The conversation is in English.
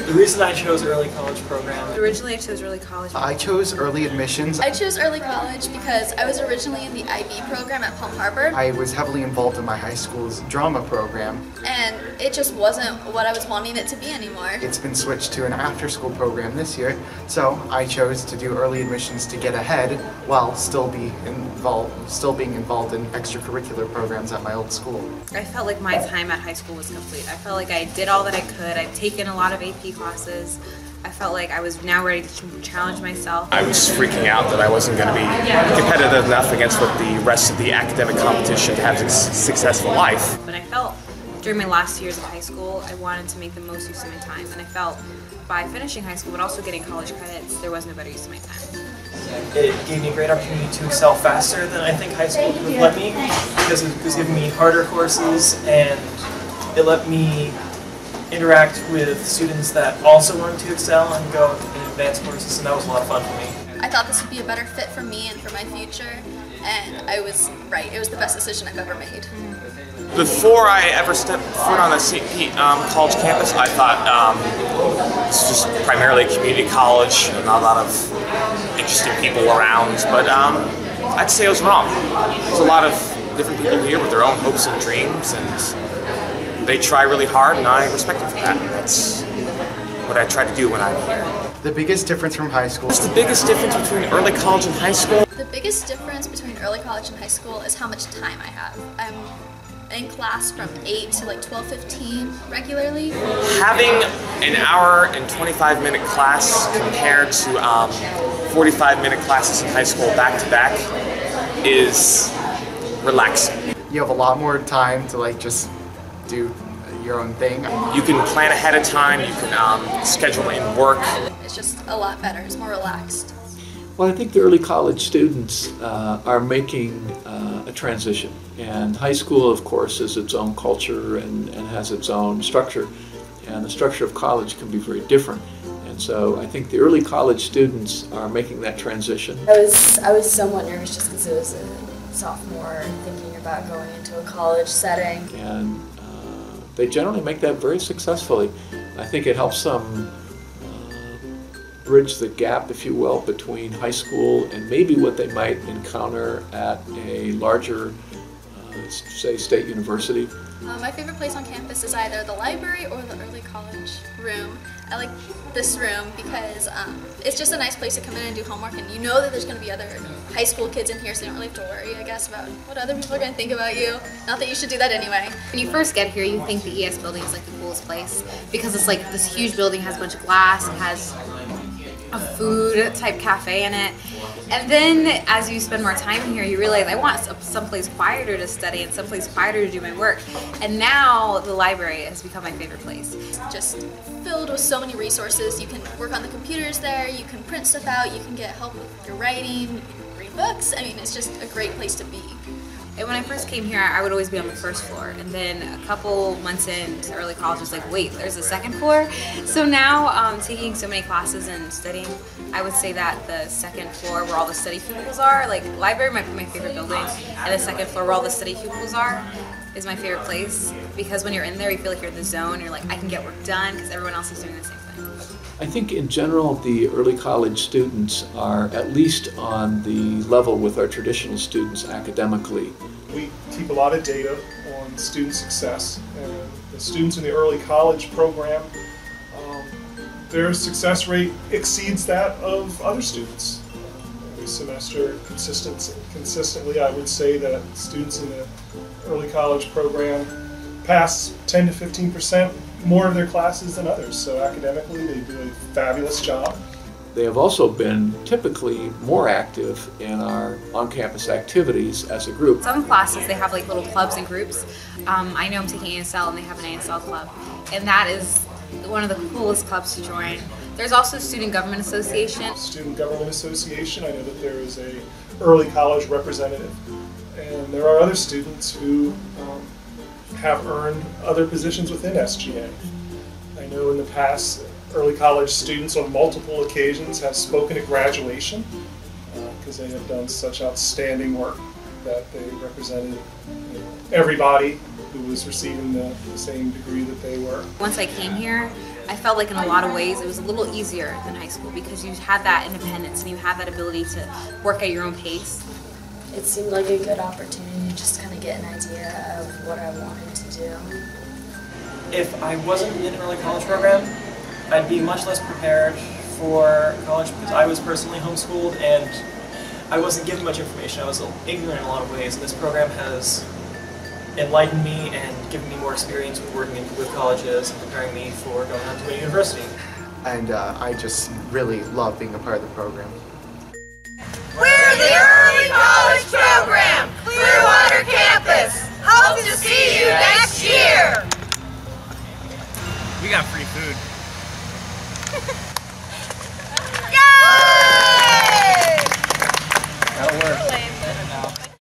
The reason I chose early college program. Originally I chose early college. I chose early admissions. I chose early college because I was originally in the IB program at Palm Harbor. I was heavily involved in my high school's drama program. And it just wasn't what I was wanting it to be anymore. It's been switched to an after-school program this year, so I chose to do early admissions to get ahead while still being involved in extracurricular programs at my old school. I felt like my time at high school was complete. I felt like I did all that I could. I'd taken a lot of AP classes. I felt like I was now ready to challenge myself. I was freaking out that I wasn't going to be competitive enough against what the rest of the academic competition to have a successful life. But I felt during my last years of high school, I wanted to make the most use of my time. And I felt by finishing high school, but also getting college credits, there was no better use of my time. It gave me a great opportunity to excel faster than I think high school would let me, because it was giving me harder courses and it let me interact with students that also wanted to excel and go in advanced courses, and that was a lot of fun for me. I thought this would be a better fit for me and for my future, and I was right. It was the best decision I've ever made. Before I ever stepped foot on a St. Pete college campus, I thought it's just primarily a community college and not a lot of interesting people around, but I'd say I was wrong. There's a lot of different people here with their own hopes and dreams, and they try really hard, and I respect them for that. That's what I try to do when I'm here. The biggest difference from high school. What's the biggest difference between early college and high school? The biggest difference between early college and high school is how much time I have. I'm in class from 8 to like 12:15 regularly. Having an hour and 25-minute class compared to 45-minute classes in high school back to back is relaxing. You have a lot more time to like just do your own thing. You can plan ahead of time, you can schedule in work. It's just a lot better, it's more relaxed. Well, I think the early college students are making a transition, and high school, of course, is its own culture and has its own structure, and the structure of college can be very different. And so I think the early college students are making that transition. I was somewhat nervous just because it was a sophomore thinking about going into a college setting. And they generally make that very successfully. I think it helps them bridge the gap, if you will, between high school and maybe what they might encounter at a larger, say, state university. My favorite place on campus is either the library or the early college room. I like this room because it's just a nice place to come in and do homework, and you know that there's going to be other high school kids in here, so you don't really have to worry, I guess, about what other people are going to think about you. Not that you should do that anyway. When you first get here, you think the ES building is like the coolest place because it's like this huge building, has a bunch of glass, it has a food type cafe in it. And then as you spend more time here, you realize I want someplace quieter to study and someplace quieter to do my work. And now the library has become my favorite place. Just filled with so many resources. You can work on the computers there, you can print stuff out, you can get help with your writing, you can read books. I mean, it's just a great place to be. And when I first came here, I would always be on the first floor. And then a couple months into early college, I was like, wait, there's a second floor? So now, taking so many classes and studying, I would say that the second floor where all the study cubicles are, like library might be my favorite building, and the second floor where all the study cubicles are is my favorite place, because when you're in there, you feel like you're in the zone, you're like, I can get work done because everyone else is doing the same thing. I think in general the early college students are at least on the level with our traditional students academically. We keep a lot of data on student success, and the students in the early college program, their success rate exceeds that of other students. Every semester, consistently, I would say that students in the early college program pass 10 to 15% more of their classes than others, so academically they do a fabulous job. They have also been typically more active in our on-campus activities as a group. Some classes, they have like little clubs and groups. I know I'm taking ASL and they have an ASL club, and that is one of the coolest clubs to join. There's also Student Government Association. Student Government Association, I know that there is a early college representative, and there are other students who have earned other positions within SGA. I know in the past, early college students on multiple occasions have spoken at graduation because they have done such outstanding work that they represented everybody who was receiving the same degree that they were. Once I came here, I felt like in a lot of ways it was a little easier than high school because you had that independence and you had that ability to work at your own pace. It seemed like a good opportunity to just kind of get an idea of what I wanted to do. If I wasn't in an early college program, I'd be much less prepared for college because I was personally homeschooled and I wasn't given much information. I was ignorant in a lot of ways, and this program has enlightened me and given me more experience with working with colleges and preparing me for going on to a university. And I just really love being a part of the program. We're the Early College Program, Clearwater Campus. Hope to see you next year. We got free food.